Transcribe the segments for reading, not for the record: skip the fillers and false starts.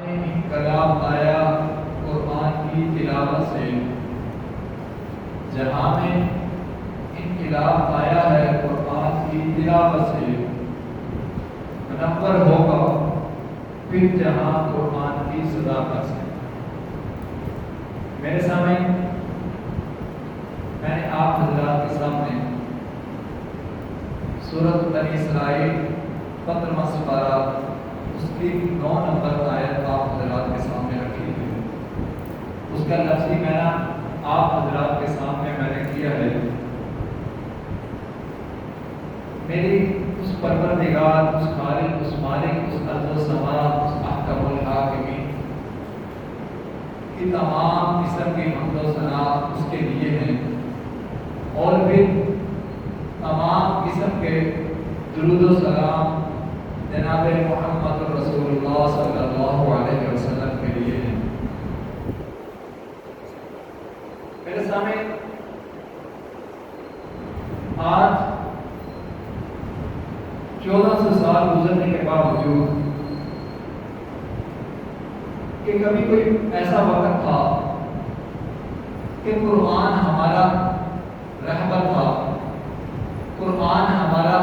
انقلاب آیا قرآن کی تلاوت سے، جہاں میں انقلاب آیا ہے قرآن کی تلاوت سے، منور ہوگا پھر جہاں قرآن کی صداقت سے۔ میرے سامنے میں نے آپ حضرات کے سامنے سورۃ بنی اسرائیل 15واں سپارہ اس کی 9 نمبر آیت آپ حضرات کے سامنے رکھی ہے۔ اس کا لفظی معنی آپ حضرات کے سامنے میں نے کیا ہے۔ میری اس پروردگار، اس خالق، اس مالک، اس ارض و سما، اس احکم الحاکمین کی تمام قسم کی حمد و ثنا اس کے لیے ہیں، اور پھر تمام قسم کے درود و سلام جناب محمد رسول اللہ صلی اللہ علیہ وسلم کے لیے ہیں۔ میرے سامنے آج 1400 سال گزرنے کے باوجود کہ کبھی کوئی ایسا وقت تھا کہ قرآن ہمارا رہبر تھا، قرآن ہمارا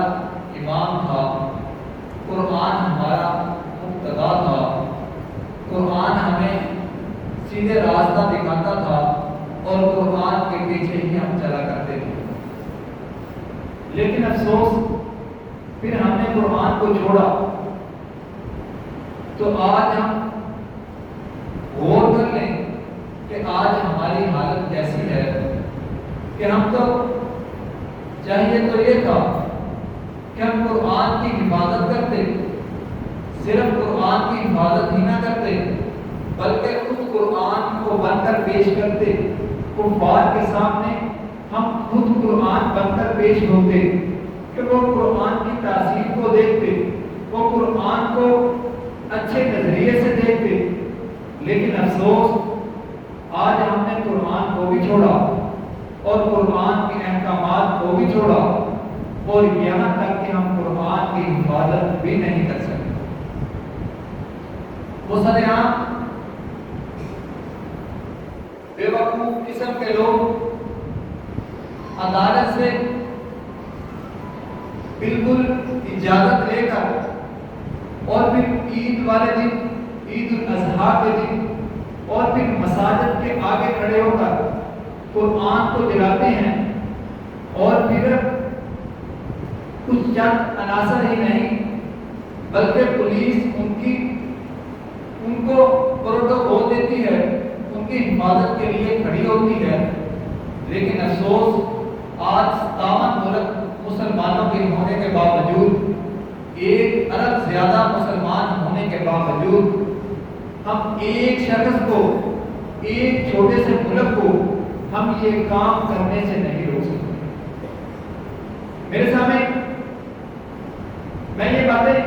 امام تھا، قرآن ہمارا مقتدا تھا، قرآن ہمیں سیدھے راستہ دکھاتا تھا، اور قرآن کے پیچھے ہی ہم چلا کرتے تھے۔ لیکن افسوس پھر ہم نے قرآن کو چھوڑا۔ تو آج ہم غور کر لیں کہ آج ہماری حالت کیسی ہے، کہ ہم تو چاہیے تو یہ تھا کہ ہم قرآن کی حفاظت کرتے، صرف قرآن کی حفاظت ہی نہ کرتے بلکہ خود قرآن کو بن کر پیش کرتے، کفار کے سامنے ہم خود قرآن بن کر پیش ہوتے کہ وہ قرآن کی تاثیر کو دیکھتے، وہ قرآن کو اچھے نظریے سے دیکھتے۔ لیکن افسوس آج ہم نے قرآن کو بھی چھوڑا اور قرآن کے احکامات کو بھی چھوڑا، اور یہاں تک کہ ہم قرآن کی حفاظت بھی نہیں کر سکتے۔ مسلمان بے وقوف قسم کے لوگ عدالت سے بالکل اجازت لے کر، اور پھر عید والے دن، عید الاضحیٰ کے دن، اور پھر مساجد کے آگے کھڑے ہو کر قرآن کو جلاتے ہیں، اور پھر کچھ چند عناصر ہی نہیں بلکہ پولیس ان کو پروٹوکول دیتی ہے، ان کی حفاظت کے لیے کھڑی ہوتی ہے۔ لیکن افسوس آج 57 ملک مسلمانوں کے ہونے کے باوجود، 1 ارب زیادہ مسلمان ہونے کے باوجود، ہم ایک شخص کو، ایک چھوٹے سے ملک کو ہم یہ کام کرنے سے نہیں روک سکتے۔ میرے سامنے میں یہ باتیں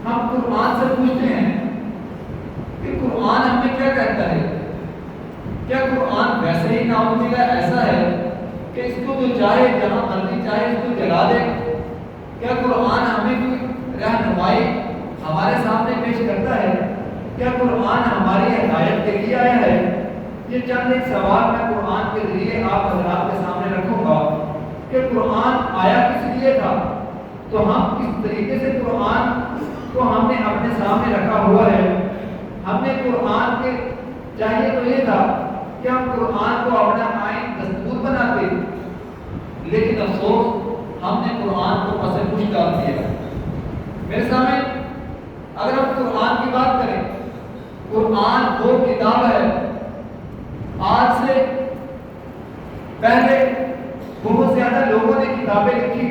ہم قرآن سے پوچھتے ہیں کہ قرآن ہمیں کیا کہتا ہے؟ کیا قرآن ویسے ہی نعوذ باللہ ایسا ہے کہ اس کو جو چاہے جہاں مرضی چاہے اس کو جلا دے؟ کیا قرآن ہمیں کوئی رہنمائی ہمارے سامنے پیش کرتا ہے؟ کیا قرآن ہماری ہدایت کے لیے آیا ہے؟ یہ چند ایک سوال میں قرآن کے ذریعے آپ حضرات کے سامنے رکھوں گا کہ قرآن آیا کس لیے تھا، تو ہم کس طریقے سے قرآن کو ہم نے اپنے سامنے رکھا ہوا ہے۔ ہم نے قرآن کے چاہیے تو یہ تھا کہ ہم قرآن کو اپنا آئین دستور بناتے، لیکن افسوس ہم نے قرآن کو پس پش ڈال دیا۔ میرے سامنے اگر ہم قرآن کی بات کریں، قرآن وہ کتاب ہے، آج سے پہلے بہت زیادہ لوگوں نے کتابیں لکھی،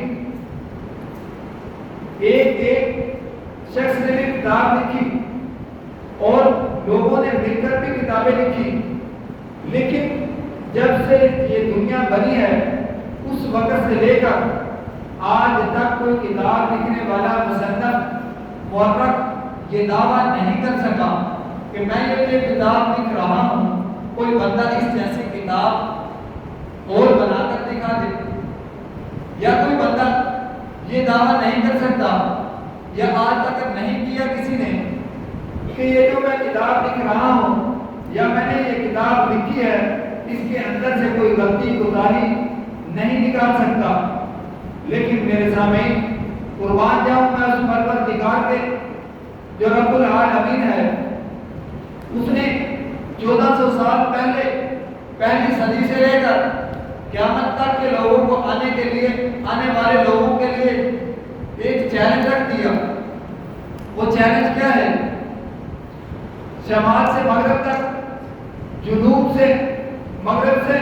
ایک شخص نے بھی کتاب لکھی، اور لوگوں نے مل کر بھی کتابیں لکھی، لیکن جب سے یہ دنیا بنی ہے اس وقت سے لے کر آج تک کوئی کتاب لکھنے والا مصنف مورخ یہ دعویٰ نہیں کر سکا کہ میں یہ کتاب لکھ رہا ہوں، کوئی بندہ اس جیسی کتاب اور بنا کر دکھا دے، یا کوئی بندہ یہ دعویٰ نہیں کر سکتا، یا آج تک نہیں کیا کسی نے کہ یہ جو میں کتاب لکھ رہا ہوں یا میں نے یہ کتاب لکھی ہے اس کے اندر سے کوئی غلطی کوتاہی نہیں نکال سکتا، لیکن میرے سامنے قربان جاؤں میں اس پروردگار کے جو رب العالمین ہے، اس نے 1400 سال پہلے پہلی صدی سے لے کر قیامت تک کے لوگوں کو آنے والے لوگوں کے لیے ایک چیلنج رکھ دیا۔ وہ چیلنج کیا ہے؟ شمال سے مغرب تک، جنوب سے مغرب سے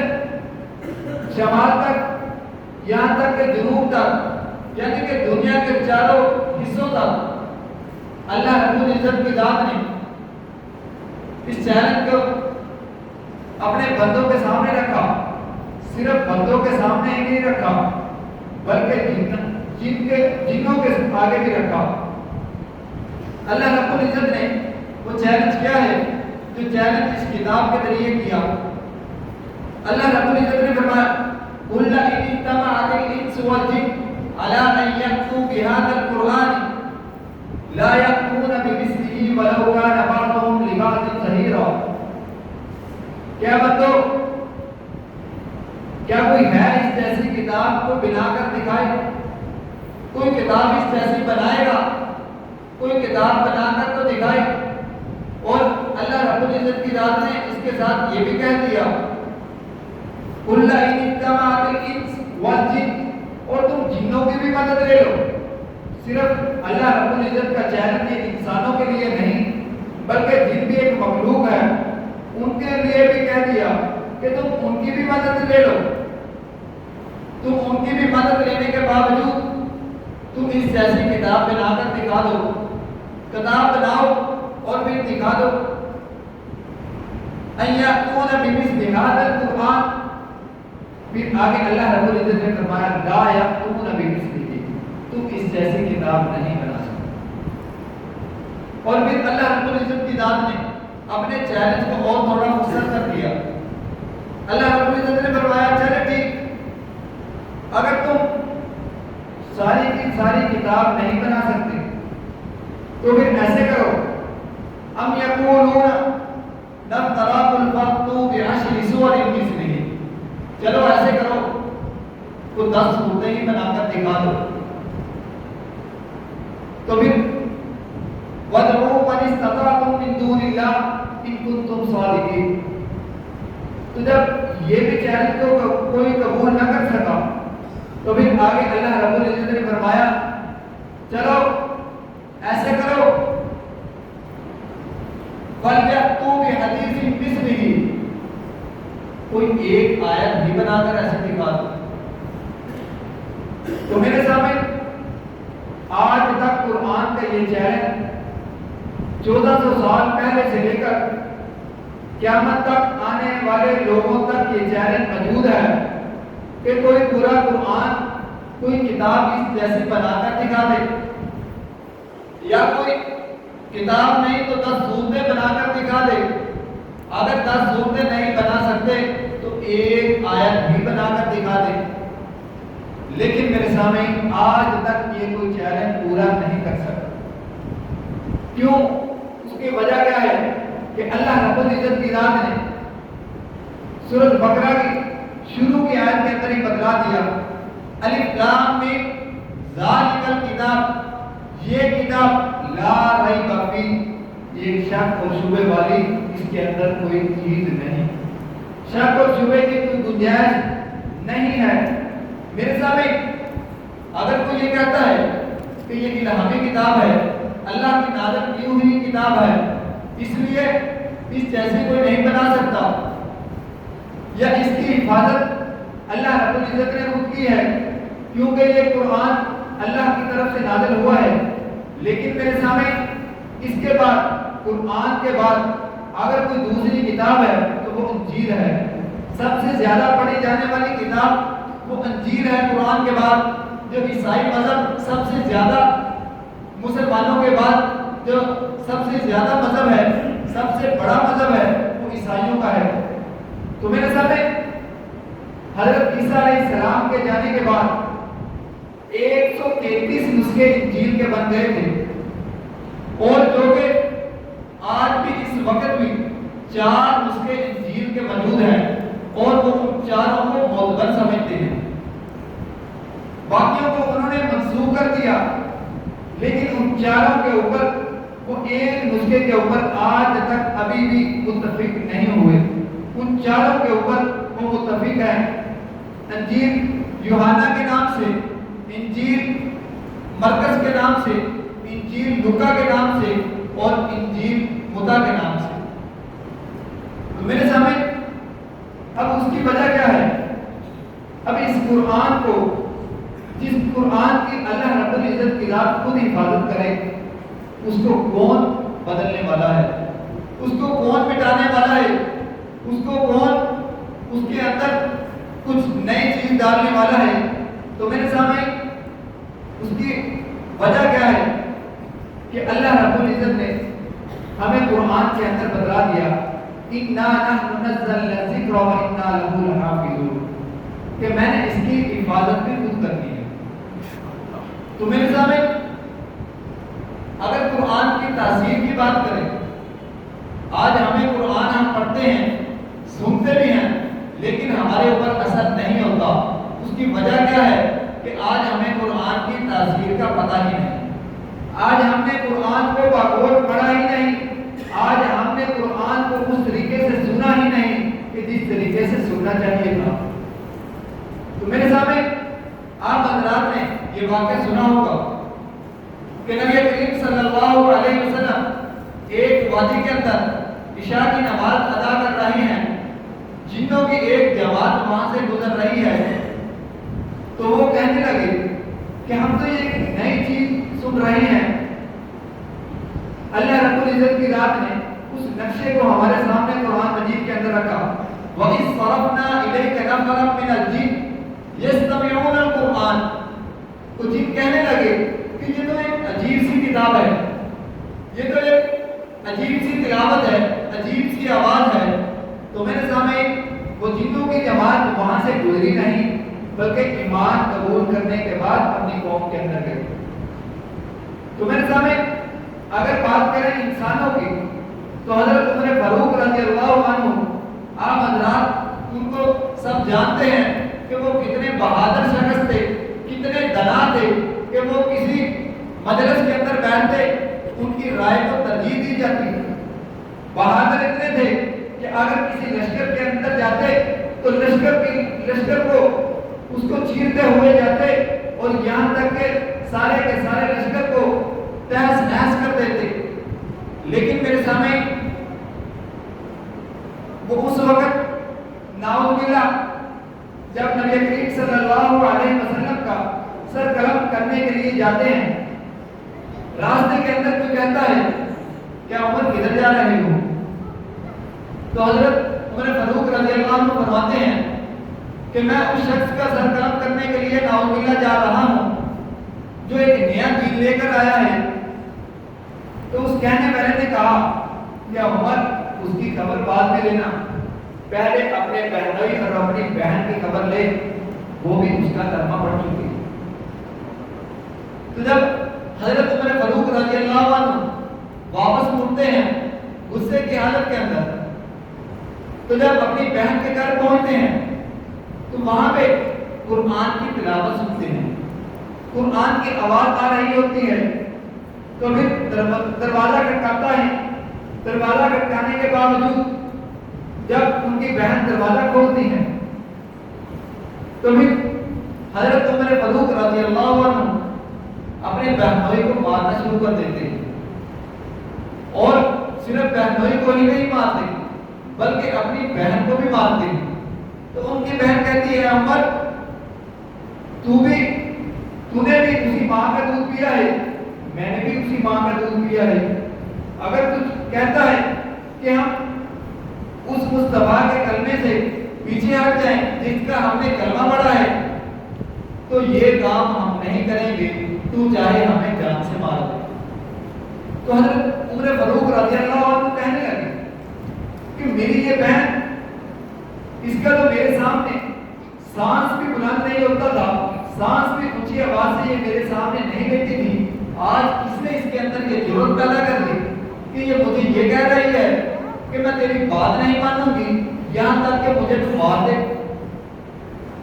شمال تک، یہاں تک کہ جنوب تک، یعنی کہ دنیا کے چاروں حصوں تک اللہ رب العزت کی ذات نے اس چیلنج کو اپنے بندوں کے سامنے رکھا۔ صرف بندوں کے سامنے ہی نہیں رکھا بلکہ جنوں کے آگے بھی رکھا۔ اللہ رب العزت نے وہ چیلنج کیا ہے جو چیلنج اس کتاب کے ذریعے کیا۔ اللہ رب العزت نے فرمایا قُلْ إِنِ اجْتَمَعَتِ الْإِنسُ وَالْجِنُّ عَلَىٰ أَن يَأْتُوا بِهَٰذَا الْقُرْآنِ لَا يَأْتُونَ بِمِثْلِهِ وَلَوْ كَانَ بَعْضُهُمْ لِبَعْضٍ ظَهِيرًا۔ کیا بندو، کیا کوئی ہے اس جیسی کتاب کو بنا کر دکھائے؟ کوئی کتاب اس جیسی بنائے گا؟ کوئی کتاب بنا کر تو دکھائے۔ اور اللہ رب العزت کی ذات نے اس کے ساتھ یہ بھی کہہ دیا قُلْ إِنِ اجْتَمَعَتِ الْإِنسُ وَالْجِنُّ، اور تم جنوں کی بھی مدد لے لو۔ صرف اللہ رب العزت کا چیلنج انسانوں کے لیے نہیں بلکہ جن بھی ایک مخلوق ہے ان کے لیے بھی کہہ دیا کہ تم ان کی بھی مدد لے لو۔ تم ان کی بھی مدد لینے کے باوجود تم اس جیسی کتاب بنا کر دکھا دو، کتاب بناؤ اور پھر دکھا دو۔ أَن يَأْتُونَ بِمِثْلِ هَٰذَا الْقُرْآنِ، پھر آگے اللہ رب العزت نے فرمایا لا یأتون بمثلہ، تم اس جیسی کتاب نہیں بنا سکتے۔ اور پھر اللہ رب العزت کی ذات نے اپنے چیلنج کو اور تھوڑا مختصر کر دیا۔ اللہ رب العزت نے فرمایا چلے ٹھیک، اگر تم ساری کی ساری کتاب نہیں بنا سکتے تو پھر ایسے کرو ام یقولون نفترا قل فأتوا بعشر سور مثلہ، چلو ایسے کرو تو 10 سورتیں ہی بنا کر دکھا دو۔ تو پھر وَادْعُوا مَنِ اسْتَطَعْتُم مِّن دُونِ اللَّهِ إِن كُنتُمْ صَادِقِينَ۔ تو جب یہ بھی چیلنج کو کوئی قبول نہ کر سکا تو پھر آگے اللہ رب العزت نے فرمایا چلو ایسے کرو فَلْيَأْتُوا بِحَدِيثٍ مِثْلِهِ، کوئی ایک آیت بھی بنا کر ایسے دکھا دو۔ تو میرے سامنے آج تک قرآن کا یہ چیلنج 1400 سال پہلے سے لے کر قیامت تک آنے والے لوگوں تک یہ چیلنج موجود ہے کہ کوئی پورا قرآن کوئی کتاب اس جیسی بنا کر دکھا دے، یا کوئی کتاب نہیں تو 10 سورتیں بنا کر دکھا دے۔ اگر 10 سورتیں نہیں بنا سکتے تو ایک آیت بھی بنا کر دکھا دے۔ لیکن میرے سامنے آج تک یہ کوئی چیلنج پورا نہیں کر سکتا۔ کیوں؟ اس کی وجہ کیا ہے کہ اللہ رب العزت کی ذات نے سورۃ بقرہ کی شروع کی آیت کے اندر ہی بتلا دیا الف لام میم ذالک الکتاب، یہ کتاب لا ریب فیہ، یہ شک اور شبہ والی اس کے اندر کوئی چیز نہیں، شک اور شبہ کی کوئی گنجائش نہیں ہے۔ میرے سامنے اگر کوئی یہ کہتا ہے کہ یہ الہامی کتاب ہے، اللہ کی نازل کی ہوئی کتاب ہے، اس لیے اس جیسی کوئی نہیں بنا سکتا، یا اس کی حفاظت اللہ رب العزت نے خود کی ہے کیونکہ یہ قرآن اللہ کی طرف سے نازل ہوا ہے، لیکن میرے سامنے اس کے بعد قرآن کے بعد اگر کوئی دوسری کتاب ہے تو وہ انجیل ہے۔ سب سے زیادہ پڑھی جانے والی کتاب وہ انجیل ہے قرآن کے بعد۔ جو عیسائی مذہب سب سے زیادہ مسلمانوں کے بعد جو سب سے زیادہ مذہب ہے، سب سے بڑا مذہب ہے، وہ عیسائیوں کا ہے۔ تو میرے سامنے حضرت عیسیٰ علیہ السلام کے جانے کے بعد 133 نسخے انجیل کے بن گئے تھے، اور جو کہ 4 نسخے انجیل کے موجود ہیں اور وہ ان چاروں کو معتبر سمجھتے ہیں. باقیوں کو انہوں نے منسوخ کر دیا، لیکن ان چاروں کے اوپر وہ ایک نسخے کے اوپر آج تک ابھی بھی متفق نہیں ہوئے. ان چاروں کے اوپر وہ متفق ہیں. انجیل یوحنا کے نام سے، انجیل مرکز کے نام سے، انجیل لوکا کے نام سے اور انجیل متی کے نام سے. تو میرے سامنے اب اس کی وجہ کیا ہے؟ اب اس قرآن کو، جس قرآن کی اللہ رب العزت کی ذات خود حفاظت کرے، اس کو کون بدلنے والا ہے؟ اس کو کون مٹانے والا ہے؟ اس کو کون اس کے اندر کچھ نئی چیز ڈالنے والا ہے؟ تو میرے سامنے اس کی وجہ کیا ہے کہ اللہ رب العزت نے ہمیں قرآن کے اندر بتلا دیا اِنَّا نَحْنُ نَزَّلْنَا الذِّكْرَ وَإِنَّا لَهُ لَحَافِظُونَ، کہ میں نے اس کی حفاظت بھی خود کرنی ہے. تو میرے سامنے اگر قرآن کی تاثیر کی بات کریں، آج ہمیں قرآن ہم پڑھتے ہیں، سنتے بھی ہیں، لیکن ہمارے اوپر اثر نہیں ہوتا. اس کی وجہ کیا ہے کہ آج ہمیں قرآن کی تاثیر کا پتہ ہی نہیں. آج ہم نے قرآن کو باقوت پڑھا ہی نہیں. آج ہم نے قرآن کو اس طریقے سے سنا ہی نہیں کہ جس طریقے سے سننا چاہیے تھا. تو میرے سامنے آپ حضرات نے یہ واقعہ سنا ہوگا کہ نبی کریم صلی اللہ علیہ وسلم ایک وادی کے اندر عشاء کی نماز ادا کر رہی ہیں. جنوں کی ایک جماعت وہاں سے گزر رہی ہے. تو وہ کہنے لگے کہ ہم تو یہ نئی چیز سن رہے ہیں. اللہ رب العزت کی ذات نے اس نقشے کو ہمارے سامنے قرآن مجید کے اندر رکھا. وَإِذْ صَرَفْنَا إِلَيْكَ نَفَرًا مِنَ الْجِنِّ يَسْتَمِعُونَ الْقُرْآنَ. تو جن کہنے لگے کہ یہ تو ایک عجیب سی کتاب ہے، یہ تو ایک عجیب سی تلاوت ہے، عجیب سی آواز ہے. تو میرے سامنے وہ جنوں کی جماعت وہاں سے گزری نہیں، بلکہ ایمان قبول کرنے کے بعد اپنی قوم کے اندر گئی. تو میرے سامنے اگر بات کریں انسانوں کی، تو حضرت عمر فاروق رضی اللہ عنہ، آپ حضرات ان کو سب جانتے ہیں کہ وہ کتنے بہادر شخص تھے، کتنے دنا تھے کہ وہ کسی مجلس کے اندر بیٹھتے، ان کی رائے کو ترجیح دی جاتی. بہادر اتنے تھے کہ اگر کسی لشکر کے اندر جاتے تو لشکر کو اس کو چیرتے ہوئے جاتے اور یہاں تک کہ سارے کے سارے لشکر کو تہس نہس کر دیتے. لیکن میرے سامنے وہ اس وقت نعوذ باللہ جب نبی کریم صلی اللہ علیہ وسلم کا سر قلم کرنے کے لیے جاتے ہیں، راستے کے اندر کوئی کہتا ہے کیا عمر کدھر جا رہے ہو؟ تو حضرت عمر فاروق رضی اللہ عنہ فرماتے ہیں کہ میں اس شخص کا سر قلم کرنے کے لیے نعوذ باللہ جا رہا ہوں جو ایک نیا دین لے کر آیا ہے. تو اس کہنے والے نے کہا کہ عمر اس کی خبر بعد میں لینا، پہلے اپنے بہنوئی اور اپنی بہن کی خبر لے، وہ بھی اس کا کلمہ پڑھ چکی. تو جب حضرت عمر فاروق رضی اللہ عنہ واپس مڑتے ہیں غصے کی حالت کے اندر، تو جب اپنی بہن کے گھر پہنچتے ہیں تو وہاں پہ قرآن کی تلاوت سنتے ہیں، قرآن کی آواز آ رہی ہوتی ہے. تو پھر دروازہ کھٹکاتا ہے. دروازہ کھٹکانے کے باوجود جب ان کی بہن دروازہ کھولتی ہے تو پھر حضرت عمر فاروق رضی اللہ عنہ اپنے بہنوئی کو مارنا شروع کر دیتے ہیں. اور صرف بہنوئی کو ہی نہیں مارتے بلکہ اپنی بہن کو بھی مارتے ہیں. تو ان کی بہن کہتی ہے عمر تو نے بھی اسی ماں کا دودھ پیا ہے، میں نے بھی اسی ماں کا دودھ پیا ہے. اگر کچھ کہتا ہے کہ ہم اس مصطفیٰ کے کلمے سے پیچھے ہٹ جائیں جس کا ہم نے کلمہ پڑھا ہے تو یہ کام ہم نہیں کریں گے، تو چاہے ہمیں جان سے مار دے. تو حضرت عمر فاروق رضی اللہ عنہ کہنے لگے کہ میری یہ بہن، اس کا تو میرے سامنے سانس بھی بلند نہیں ہوتا تھا، سانس بھی اونچی آواز سے یہ میرے سامنے نہیں لیتی تھی. آج کس نے اس کے اندر یہ جرات پیدا کر دی کہ یہ مجھے یہ کہہ رہی ہے کہ میں تیری بات نہیں مانوں گی یہاں تک کہ مجھے تو مار دے.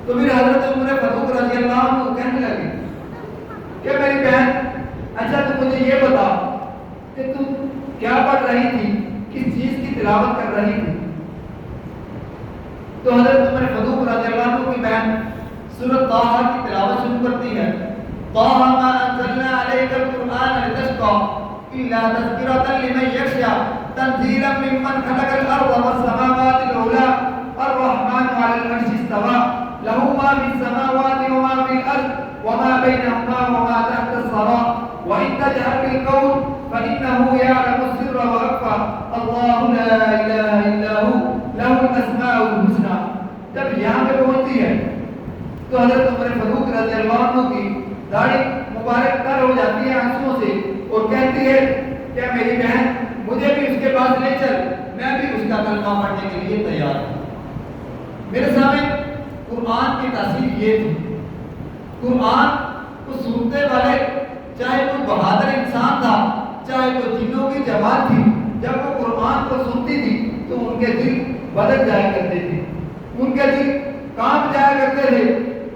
تو پھر حضرت عمر فاروق رضی اللہ عنہ کہنے لگے کہ میری بہن اچھا تو مجھے یہ بتا کہ تو کیا پڑھ رہی تھی, کس چیز کی تلاوت کر رہی تھی. تو حضرت عمر فاروق رضی اللہ عنہ کی بہن سورۃ طٰہٰ کی تلاوت شروع کرتی ہے. طٰہٰ مَا أَنزَلْنَا عَلَيْكَ الْقُرْآنَ لِتَشْقَىٰ إِلَّا تَذْكِرَةً لِمَن يَخْشَىٰ تَنزِيلًا مِّمَّنْ خَلَقَ الْأَرْضَ وَالسَّمَاوَاتِ الْعُلَىٰ الرَّحْمَٰنُ عَلَى الْعَرْشِ اسْتَوَىٰ لَهُ مَا فِي السَّمَاوَاتِ وَمَا فِي الْأَرْضِ وَمَا بَيْنَهُمَا وَمَا تَحْتَ الثَّرَىٰ وَإِن تَجْهَرْ بِالْقَوْلِ فَإِنَّهُ يَعْلَمُ السِّرَّ وَأَخْفَىٰ اللَّهُ لَا إِلَٰهَ إِلَّا هُوَ لَهُ الْأَسْمَاءُ الْحُسْنَىٰ. جب یہاں پہ پہنچتی ہے تو حضرت عمر فاروق رضی اللہ عنہ کی داڑھی مبارک تر ہو جاتی ہے آنسوؤں سے اور کہتی ہے کہ میری بہن مجھے بھی اس کے پاس لے چل, میں بھی اس کا کلمہ پڑھنے کے لیے تیار ہوں. میرے سامنے قرآن کی تاثیر یہ تھی, قرآن کو سنتے والے چاہے کوئی بہادر انسان تھا چاہے کوئی جنوں کی جماعت تھی, جب وہ قرآن کو سنتی تھی تو ان کے دل بدل جایا کرتے تھے, ان کے دل کانپ جایا کرتے تھے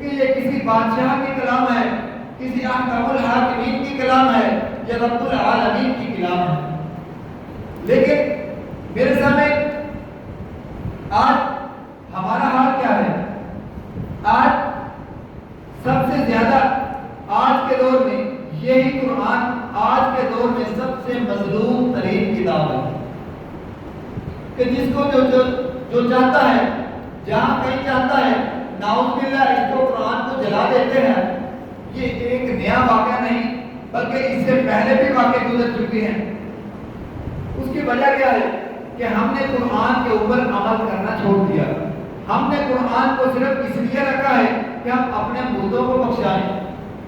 کہ یہ کسی بادشاہ کی کلام ہے, کسی احکم الحاکمین کی کلام ہے یا رب العالمین کی کلام ہے. لیکن میرے سامنے آج ہمارا حال کیا ہے؟ آج سب سے زیادہ آج کے دور میں یہی قرآن آج کے دور میں سب سے مظلوم ترین کتاب ہے کہ جس کو جو چاہتا ہے جہاں کہیں چاہتا ہے نعوذ باللہ اس کو قرآن کو جلا دیتے ہیں. یہ ایک نیا واقعہ نہیں بلکہ اس سے پہلے بھی واقع گزر چکے ہیں. اس کی وجہ کیا ہے کہ ہم نے قرآن کے اوپر عمل کرنا چھوڑ دیا. ہم نے قرآن کو صرف اس لیے رکھا ہے کہ ہم اپنے مردوں کو بخشائیں.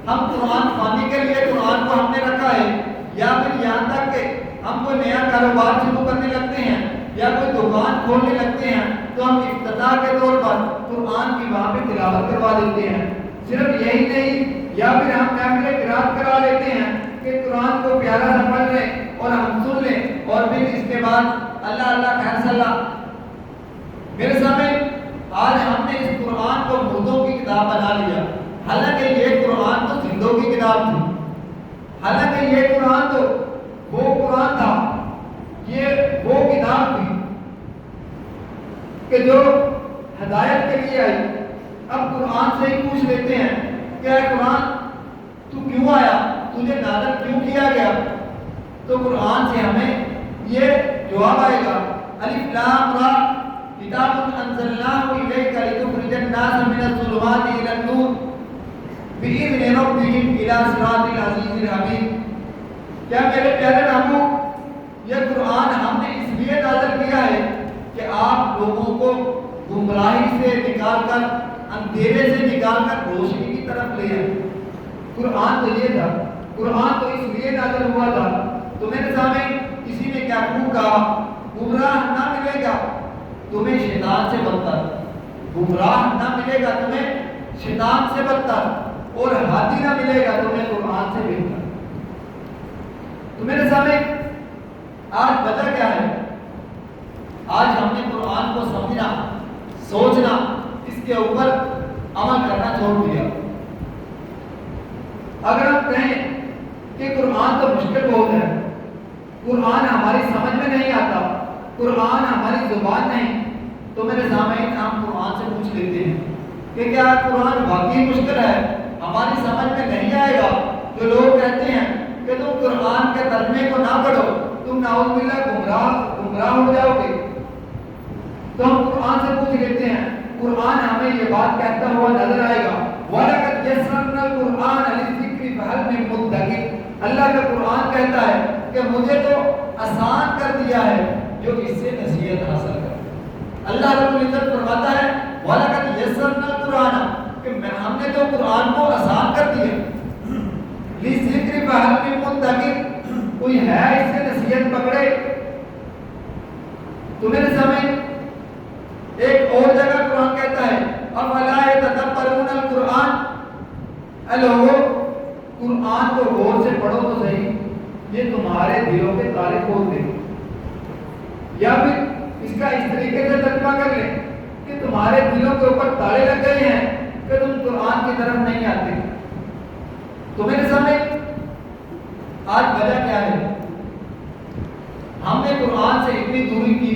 ہم قرآن خوانی کے لیے قرآن کو ہم نے رکھا ہے, یا پھر یہاں تک کہ ہم کوئی نیا کاروبار شروع کرنے لگتے ہیں یا کوئی دکان کھولنے لگتے ہیں تو ہم افتتاح کے طور پر قرآن کی وہاں پہ تلاوت کروا دیتے ہیں. صرف یہی نہیں, یا پھر ہم محفل قرات کرا لیتے ہیں کہ قرآن کو پیارا سا پڑھ لیں اور ہم سن لیں اور پھر اس کے بعد اللہ اللہ خیر صلی اللہ. میرے سامنے آج ہم نے اس قرآن کو مردوں کی کتاب بنا لیا, حالانکہ یہ قرآن تو زندوں کی کتاب تھی. حالانکہ یہ قرآن تو وہ قرآن تھا, یہ وہ کتاب تھی کہ جو ہدایت کے لیے آئی. اب قرآن سے ہی پوچھ لیتے ہیں کہ اے قرآن تو کیوں آیا, تجھے نازل کیوں کیا گیا؟ تو قرآن سے ہمیں یہ جواب آئے گا الف لام را کتاب انزلناہ الیک لتخرج الناس من الظلمات الی النور بإذن ربهم الی صراط العزیز الحمید. کیا میرے پیارے محبوب یہ قرآن ہم نے اس لیے نازل کیا ہے کہ آپ لوگوں کو گمراہی سے نکال کر اندھیرے سے نکال کر روشنی کی طرف لے آئے. قرآن تو یہ تھا, قرآن تو اس لیے نازل ہوا تھا. تو میرے سامنے کسی نے کیا خوب کہا گمراہ نہ ملے گا تمہیں شیطان سے بدتر, گمراہ نہ ملے گا تمہیں شیطان سے بدتر, اور ہادی نہ ملے گا تمہیں قرآن سے بہتر. تو میرے سامنے آج وجہ کیا ہے؟ آج ہم نے قرآن کو سمجھنا, سوچنا, اس کے اوپر عمل کرنا چھوڑ دیا. اگر ہم کہیں کہ قرآن تو مشکل بہت ہے, قرآن ہماری سمجھ میں نہیں آتا, قرآن ہماری زبان نہیں, تو میرے سامعین ہم قرآن سے پوچھ لیتے ہیں کہ کیا قرآن واقعی مشکل ہے, ہماری سمجھ میں نہیں آئے گا؟ جو لوگ کہتے ہیں کہ تم قرآن کے ترجمے کو نہ پڑھو تم نعوذ باللہ گمراہ ہو جاؤ گے. تو ہم قرآن سے پوچھ لیتے ہیں, قرآن ہمیں یہ بات کہتا ہوا نظر آئے گا وَلَقَدْ يَسَّرْنَا الْقُرْآنَ لِلذِّكْرِ فَهَلْ مِن مُّدَّكِرٍ. اللہ کا قرآن کہتا ہے کہ مجھے تو آسان کر دیا ہے جو اس سے نصیحت حاصل کرے. اللہ رب العزت فرماتا ہے وَلَقَدْ يَسَّرْنَا الْقُرْآنَ کہ ہم نے تو قرآن کو آسان کر دیا. لِلذِّكْرِ فَهَلْ مِن مُّدَّكِرٍ, کوئی ہے اس سے نصیحت پکڑے؟ تو میرے سامنے ایک اور جگہ قرآن کہتا ہے افلا یتدبرون القرآن, اے لوگو قرآن کو غور سے پڑھو تو صحیح, یہ تمہارے دلوں کے تالے کھول دے. یا پھر اس کا اس طریقے سے ترجمہ کر لیں کہ تمہارے دلوں کے اوپر تالے لگ گئے ہیں کہ تم قرآن کی طرف نہیں آتے. تو میرے سامنے آج وجہ کیا ہے؟ ہم نے قرآن سے اتنی دوری کی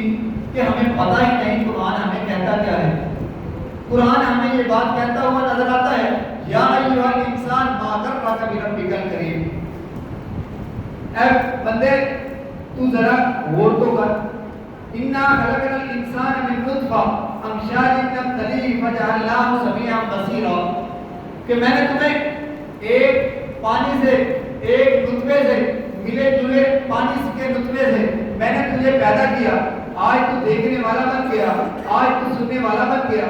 کہ ہمیں پتہ ہی نہیں قرآن ہمیں کہتا کیا ہے. قرآن ہمیں یہ بات کہتا ہوا نظر آتا ہے یا ایھا الانسان ما غرک بربک الکریم. اے بندے تو ذرا غور تو کر. انا خلقنا الانسان من نطفہ امشاج نبتلیہ فجعلناہ سمیعا بصیرا. کہ میں نے تمہیں ایک پانی سے ایک نطفے سے ملے جلے پانی کے نطفے سے میں نے تجھے پیدا کیا. آج تو دیکھنے والا بن گیا, آج تو سننے والا بن گیا.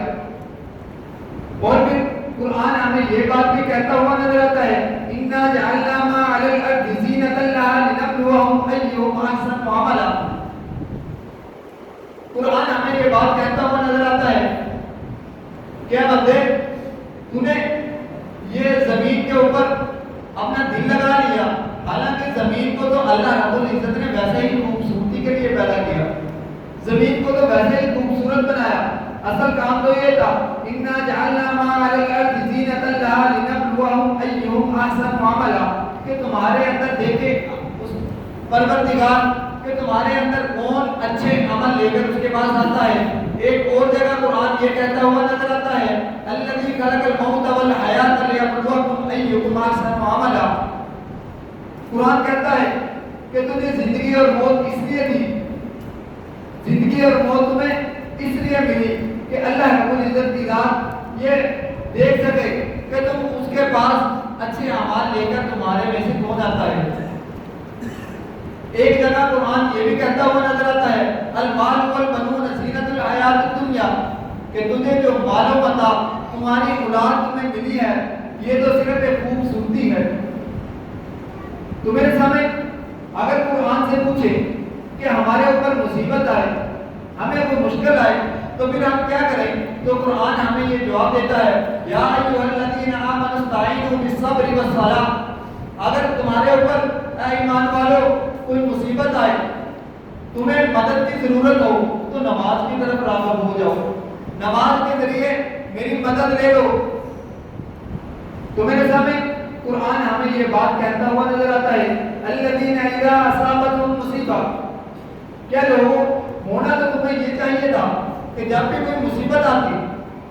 اور پھر قرآن ہمیں یہ بات بھی کہتا ہوا نظر آتا ہے انا جعلنا ما علی الارض زینۃ لها لنبلوہم ایھم احسن عملا. قرآن ہمیں یہ بات کہتا ہوا نظر آتا ہے کیا بندے تو نے یہ زمین کے اوپر اپنا دل لگا لیا, حالانکہ زمین کو تو اللہ رب العزت نے ویسے ہی خوبصورتی کے لیے پیدا کیا, زمین کو تو ویسے ہی خوبصورت بنایا. اصل کام تو یہ تھا انا جعلنا ما علی الارض زینۃ لها لنبلوہم ایھم احسن عملا. کہ تمہارے اندر دیکھے اس پروردگار کہ تمہارے اندر کون اچھے عمل لے کر اس کے پاس آتا ہے. ایک اور جگہ قرآن یہ کہتا ہوا نظر آتا ہے الذی خلق الموت والحیات لیبلوکم ایھکم احسن عملا. قرآن کہتا ہے کہ تمہیں زندگی اور موت اس لیے دی, زندگی اور موت تمہیں اس لیے ملی کہ اللہ رب العزت کی ذات یہ دیکھ سکے کہ تم اس کے پاس اچھے اعمال لے کر تمہارے میں سے کون آتا ہے. ایک جگہ قرآن یہ بھی کہتا ہوا نظر آتا ہے المال والبنون زینۃ الحیات الدنیا. کہ تجھے جو مال و متاع تمہاری اولاد تمہیں ملی ہے یہ تو صرف ایک خوبصورتی ہے. تو میرے سامنے اگر قرآن سے پوچھے کہ ہمارے اوپر مصیبت آئے, ہمیں کوئی مشکل آئے تو پھر ہم کیا کریں, تو قرآن ہمیں یہ جواب دیتا ہے یا ایھا الذین آمنوا استعینوا بالصبر والصلاۃ. اگر تمہارے اوپر اے ایمان والو کوئی مصیبت آئے, تمہیں مدد کی ضرورت ہو تو نماز کی طرف راغب ہو جاؤ, نماز کے ذریعے میری مدد لے لو. تو میرے سامنے قرآن ہمیں یہ بات کہتا ہوا نظر آتا ہے الذین اذا اصابتهم مصیبہ. کیا لوگوں ہونا تو تمہیں یہ چاہیے تھا کہ جب بھی کوئی مصیبت آتی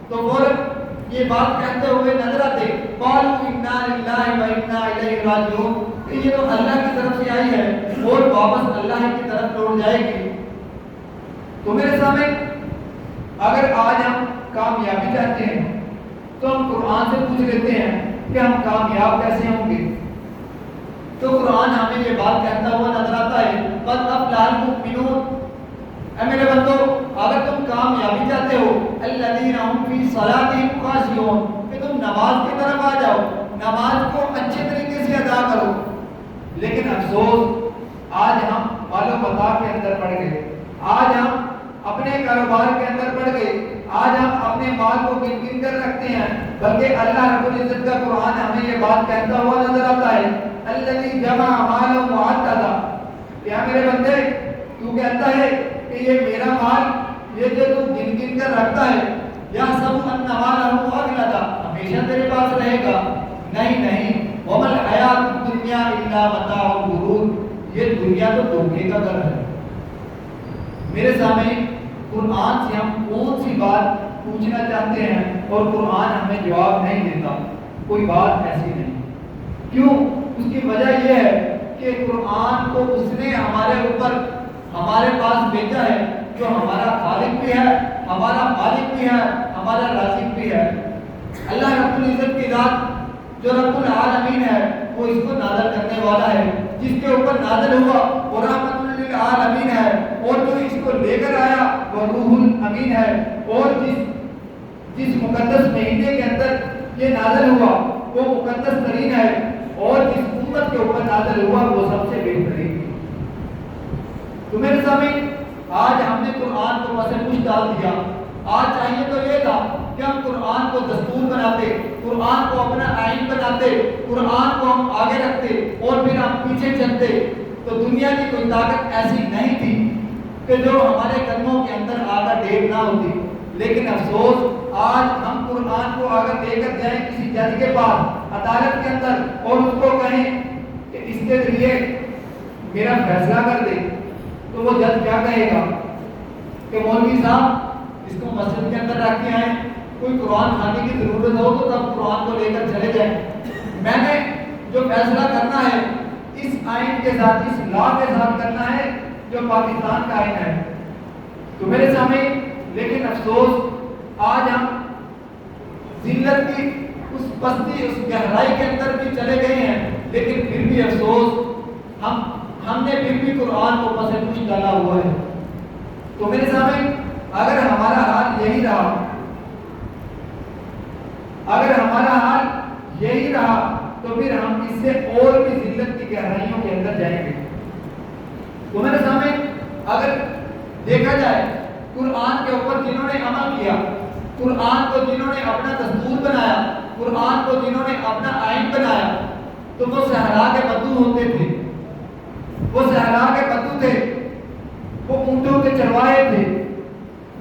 تو فوراً یہ بات کہتے ہوئے نظر آتے قالوا انا للہ و انا الیہ راجعون. کہ یہ تو اللہ کی طرف سے آئی ہے اور واپس اللہ کی طرف لوٹ جائے گی. تو میرے سامنے اگر آج ہم کامیابی چاہتے ہیں تو ہم قرآن سے پوچھ لیتے ہیں کہ ہم کامیاب کیسے ہوں گے. تو قرآن ہمیں یہ بات کہتا ہوا نظر آتا ہے قد افلح المؤمنون. اے میرے بندو اگر تم کامیابی چاہتے ہو الذین هم فی صلاتهم خاشعون. کہ تم نماز کی طرف آ جاؤ, نماز کو اچھے طریقے سے ادا کرو. لیکن افسوس آج ہم مال و متاع کے اندر پڑ گئے, آج ہم اپنے کاروبار کے اندر پڑ گئے, آج ہم اپنے مال کو گن گن کر رکھتے ہیں. بلکہ اللہ رب العزت کا قرآن ہمیں یہ بات کہتا ہوا نظر آتا ہے الذی جمع مالا وعددا. کیا میرے بندے تو کہتا ہے کہ یہ میرا مال یہ جو تو گن گن کر رکھتا ہے یا سب ان مالہ اغلدا ہمیشہ تیرے پاس رہے گا؟ نہیں نہیں. وما الحیات الدنیا الا متاع الغرور. یہ دنیا تو دھوکے کا گھر ہے. میرے سامنے قرآن سے ہم کون سی بات پوچھنا چاہتے ہیں اور قرآن ہمیں جواب نہیں دیتا, کوئی بات ایسی نہیں. کیوں؟ اس کی وجہ یہ ہے کہ قرآن کو اس نے ہمارے اوپر ہمارے پاس بھیجا ہے جو ہمارا خالق بھی ہے, ہمارا مالک بھی ہے, ہمارا رازق بھی ہے. اللہ رب العزت کی ذات جو رب العالمین ہے وہ اس کو نازل کرنے والا ہے. جس کے اوپر نازل ہوا وہ رحمت للعالمین ہے, اور جو اس کو لے کر آیا وہ روح الامین ہے. اور جس مقدس مہینے کے اندر یہ نازل ہوا وہ مقدس ترین ہے, اور جس امت کے اوپر نازل ہوا وہ سب سے بہترین. تو میرے سامنے آج ہم نے قرآن کو پس پوچھ ڈال دیا. آج چاہیے تو یہ تھا کہ ہم قرآن کو دستور بناتے, قرآن کو اپنا آئین بناتے, قرآن کو ہم آگے رکھتے اور پھر ہم پیچھے چلتے. تو دنیا کی کوئی طاقت ایسی نہیں تھی کہ جو ہمارے قدموں کے اندر آگا ڈیگ نہ ہوتی. لیکن افسوس آج ہم قرآن کو اگر لے کر جائیں کسی جج کے پاس عدالت کے اندر اور اس کو کہیں کہ اس کے ذریعے میرا فیصلہ کر دے, تو وہ جج کیا کہے گا کہ مولوی صاحب اس کو مسجد کے اندر رکھ کے آئیں, کوئی قرآن کھانے کی ضرورت ہو تو تب قرآن کو لے کر چلے جائیں. میں نے جو فیصلہ کرنا ہے اس آئین کے ساتھ, اس لا کے ساتھ کرنا ہے جو پاکستان کا آئین ہے. تو میرے سامنے لیکن افسوس آج ہم ذلت کی اس پستی, اس گہرائی کے اندر بھی چلے گئے ہیں, لیکن پھر بھی افسوس ہم نے پھر بھی قرآن کو پس پوش ڈالا ہوا ہے. تو میرے سامنے اگر ہمارا حال یہی رہا, اگر ہمارا حال یہی رہا تو پھر ہم اس سے اور بھی ذلت کی گہرائیوں کے اندر جائیں گے. تو میرے سامنے اگر دیکھا جائے قرآن کے اوپر جنہوں نے عمل کیا, قرآن کو جنہوں نے اپنا دستور بنایا, قرآن کو جنہوں نے اپنا آئین بنایا, تو وہ صحرا کے بدو ہوتے تھے, وہ صحرا کے بدو تھے, وہ اونٹوں کے چرواہے تھے,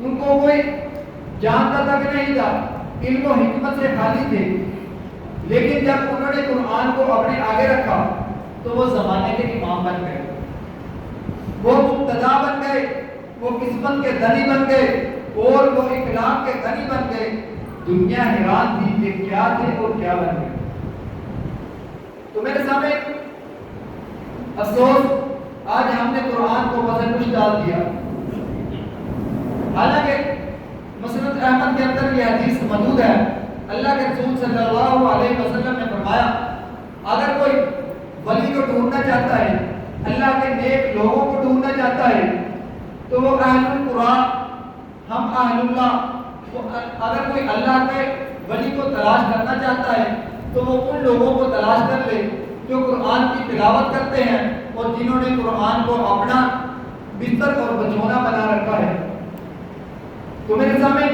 ان کو کوئی جانتا تک نہیں تھا, علم و حکمت سے خالی تھے. لیکن جب انہوں نے قرآن کو اپنے آگے رکھا تو وہ زمانے کے امام بن گئے, وہ مقتدا بن گئے, وہ قسمت کے دنی بن گئے, اور وہ اخلاق کے غنی بن گئے. دنیا حیران تھی کہ کیا تھے اور کیا بن گئے. تو میرے سامنے افسوس آج ہم نے قرآن کو پس پوش ڈال دیا. حالانکہ مسند احمد کے اندر یہ حدیث موجود ہے, اللہ کے رسول صلی اللہ علیہ وسلم نے فرمایا اگر کوئی ولی کو ڈھونڈنا چاہتا ہے, اللہ کے نیک لوگوں کو ڈھونڈنا چاہتا ہے, تو وہ اہل القرآن, ہم اہل اللہ, اگر کوئی اللہ کے ولی کو تلاش کرنا چاہتا ہے تو وہ ان لوگوں کو تلاش کر لے جو قرآن کی تلاوت کرتے ہیں اور جنہوں نے قرآن کو اپنا بستر اور بچھونا بنا رکھا ہے. تو میرے سامنے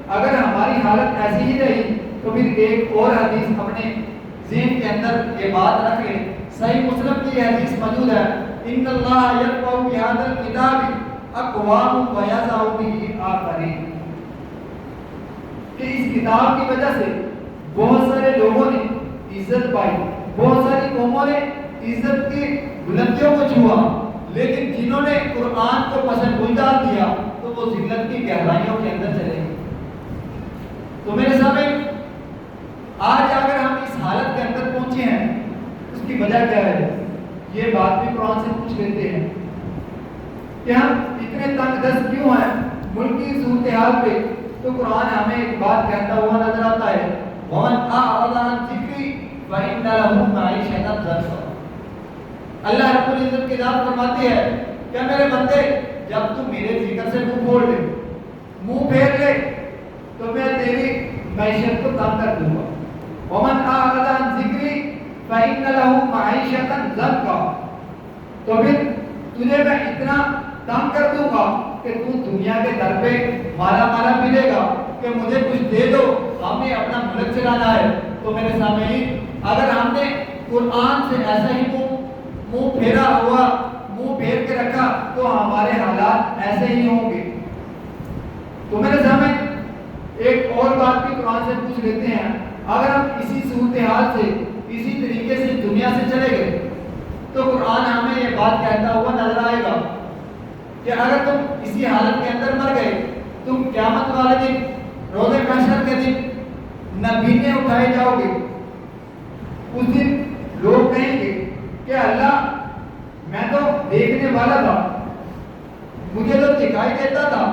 اگر ہماری حالت ایسی ہی رہی تو پھر ایک اور حدیث اپنے ذہن کے اندر یہ بات رکھ لیں. صحیح مسلم کی یہ حدیث موجود ہے, ان اللہ یرفع بہذا الکتاب اقوام ویضع بہ آخرین, کہ اس کتاب کی وجہ سے بہت سارے لوگوں نے عزت پائی, بہت ساری قوموں نے عزت کی بلندیوں کو چھوا, لیکن جنہوں نے قرآن کو پسند ڈال دیا تو وہ ذلت کی گہرائیوں کے اندر چلے گئے. تو میرے سامنے آج اگر ہم اس حالت کے اندر پہنچے ہیں اس کی وجہ کیا ہے, یہ بات بھی قرآن سے پوچھ لیتے ہیں کہ ہم اتنے تنگ دست کیوں ہیں ملکی صورتحال پہ. تو قرآن ہمیں ایک بات کہتا ہوا نظر آتا ہے, وَمَنْ أَعْرَضَ عَنْ ذِكْرِي فَإِنَّ لَهُ مَعِيشَةً ضَنكًا. اللہ رب العزت کی ذات فرماتی ہے کہ میرے بندے جب تو میرے ذکر سے منہ پھوڑ لے, منہ پھیر لے, تو میں تیری معیشت کو تنگ کر دوں گا. وَمَنْ أَعْرَضَ عَنْ ذِكْرِي فَإِنَّ لَهُ مَعِيشَةً ضَنكًا. تو پھر تجھے میں اتنا تنگ کر دوں گا کہ تو دنیا کے در پہ مالا مالا ملے گا کہ مجھے کچھ دے دو, ہم نے اپنا ملک چلانا ہے. تو میرے سامنے اگر ہم نے قرآن سے ایسا ہی منہ پھیرا ہوا, منہ پھیر کے رکھا, تو ہمارے حالات ایسے ہی ہوں گے. تو میرے سامنے ایک اور بات بھی قرآن سے پوچھ لیتے ہیں, اگر ہم اسی صورتحال سے اسی طریقے سے دنیا سے چلے گئے تو قرآن ہمیں یہ بات کہتا ہوا نظر آئے گا کہ اگر تم اسی حالت کے اندر مر گئے, تم قیامت والے دن, روز محشر کے دن نبینے اٹھائے جاؤ گے. اس دن لوگ کہیں گے کہ اللہ میں تو دیکھنے والا تھا, مجھے تو دکھائی دیتا تھا.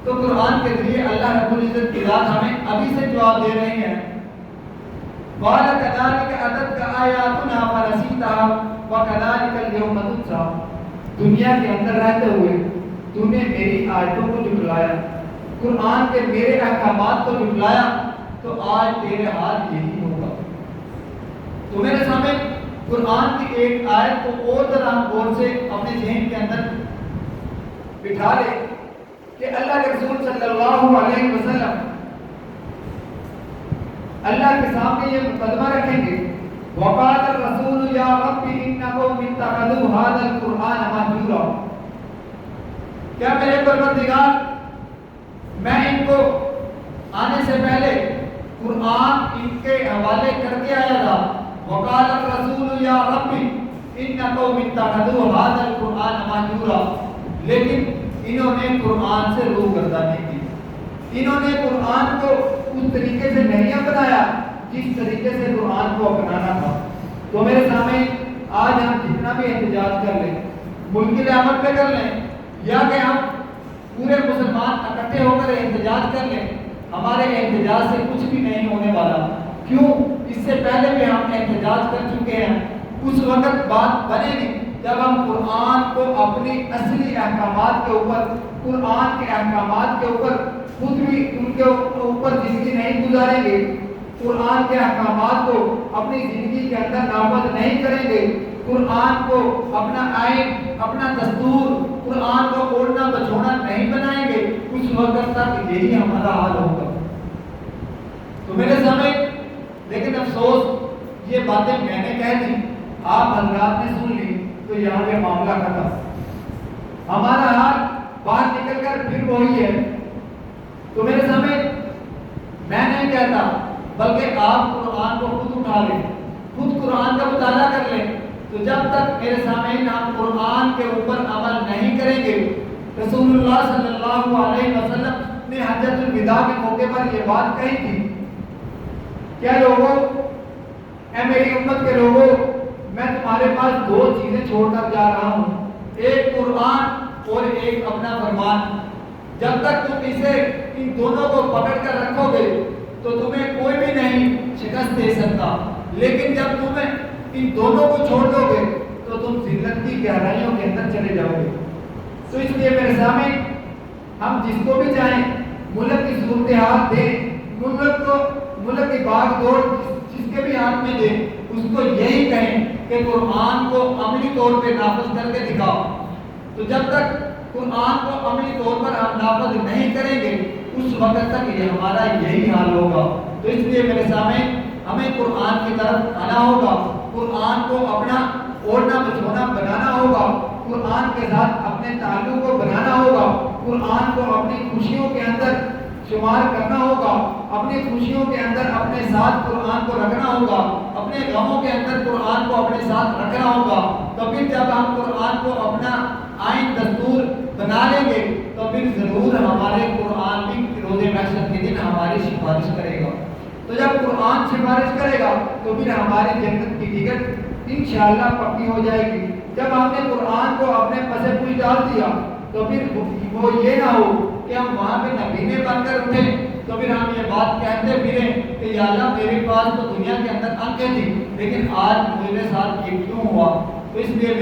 تو قرآن کے ذریعے اللہ رب العزت کی ذات ہمیں ابھی سے جواب دے رہے ہیں, قال كذلك أتتك آياتنا فنسيتها وكذلك اليوم تنسى. دنیا کے اندر رہتے ہوئے تو نے میری آیتوں کو جھٹلایا, قرآن کے میرے احکامات کو جھٹلایا, تو آج تیرے حال یہی ہوگا. تو میرے سامنے قرآن کی ایک آیت کو اور ذرا غور سے اپنے ذہن کے اندر بٹھا لے کہ اللہ کے رسول صلی اللہ علیہ وسلم اللہ کے سامنے یہ مقدمہ رکھیں گے, وقال الرسول یا رب ان قوم اتخذوا هذا القرآن مهجورا. کیا میرے پروردگار میں ان کو آنے سے پہلے قرآن ان کے حوالے کر کے آیا تھا، وقال الرسول یا ربی ان قوم اتخذوا هذا القرآن مہجورا، لیکن انہوں نے قرآن سے روگردانی کی، انہوں نے قرآن کو اس طریقے سے نہیں اپنایا جس طریقے سے قرآن کو اپنانا تھا۔ تو میرے سامنے آج ہم جتنا بھی احتجاج کر لیں، ملک احمد پہ کر لیں، یا کہ ہم پورے مسلمان اکٹھے ہو کر احتجاج کر لیں، ہمارے احتجاج سے کچھ بھی نہیں ہونے والا۔ کیوں؟ اس سے پہلے بھی ہم احتجاج کر چکے ہیں۔ اس وقت بات بنے گی جب ہم قرآن کو اپنی اصلی احکامات کے اوپر، قرآن کے احکامات کے اوپر خود بھی ان کے اوپر زندگی نہیں گزاریں گے، قرآن کے احکامات کو اپنی زندگی کے اندر نافذ نہیں کریں گے، قرآن کو اپنا آئین، اپنا دستور، قرآن کو اوڑھنا بچھونا نہیں بنائیں گے، اس وقت تک یہی ہمارا حال ہوگا۔ تو میرے سامنے لیکن افسوس یہ باتیں میں نے کہہ دی، آپ حضرات نے سن لی، تو یہاں پہ معاملہ ختم، ہمارا حال باہر نکل کر پھر وہی ہے۔ تو میرے سامنے میں نہیں کہتا، بلکہ آپ قرآن کو خود اٹھا لیں، خود قرآن کا مطالعہ کر لیں۔ تو جب تک میرے سامنے ہم قرآن کے اوپر عمل نہیں کریں گے، رسول اللہ صلی اللہ علیہ وسلم نے حجۃ الوداع کے موقع پر یہ بات کہی تھی، کیا لوگوں، اے میری امت کے لوگوں، میں تمہارے پاس دو چیزیں چھوڑ کر جا رہا ہوں، ایک قرآن اور ایک اپنا فرمان۔ جب تک تم اسے ان دونوں کو پکڑ کر رکھو گے تو تمہیں کوئی بھی نہیں شکست دے سکتا، لیکن جب تمہیں ان دونوں کو چھوڑ دو گے تو تم ذلت کی گہرائیوں کے اندر چلے جاؤ گے۔ تو اس لیے میرے سامنے ہم جس کو بھی چاہیں ملک کی صورتحال دیں، ملک کی بھاگ دوڑ جس کے بھی ہاتھ میں دیں، اس کو یہی کہیں کہ قرآن کو عملی طور پہ نافذ کر کے دکھاؤ۔ تو جب تک قرآن کو عملی طور پر ہم نافذ نہیں کریں گے، اس وقت تک یہ ہمارا یہی حال ہوگا۔ تو اس لیے میرے سامنے ہمیں قرآن کی طرف آنا ہوگا، قرآن کو اپنا اوڑھنا بچھونا بنانا ہوگا، قرآن کے ساتھ اپنے تعلق کو بنانا ہوگا، قرآن کو اپنی خوشیوں کے اندر شمار کرنا ہوگا، اپنی خوشیوں کے اندر اپنے ساتھ قرآن کو رکھنا ہوگا، اپنے غموں کے اندر قرآن کو اپنے ساتھ رکھنا ہوگا۔ تو پھر جب ہم قرآن کو اپنا آئین دستور بنا لیں گے تو پھر ضرور ہمارے قرآن بھی روز محشر کے دن ہماری سفارش کرے گا۔ تو جب قرآن سفارش کرے گا تو پھر ہماری جنت کی ٹکٹ انشاءاللہ پکی ہو جائے گی۔ جب ہم نے قرآن کو اپنے پسے پوچھ ڈال دیا تو پھر وہ یہ نہ ہو کہ ہم وہاں پہ نبینے بن کر اٹھیں تو پھر ہم یہ بات کہتے پھریں کہ یا اللہ میرے پاس تو دنیا کے اندر آنکھیں تھی لیکن آج میرے ساتھ یہ کیوں ہوا۔ تو اس لیے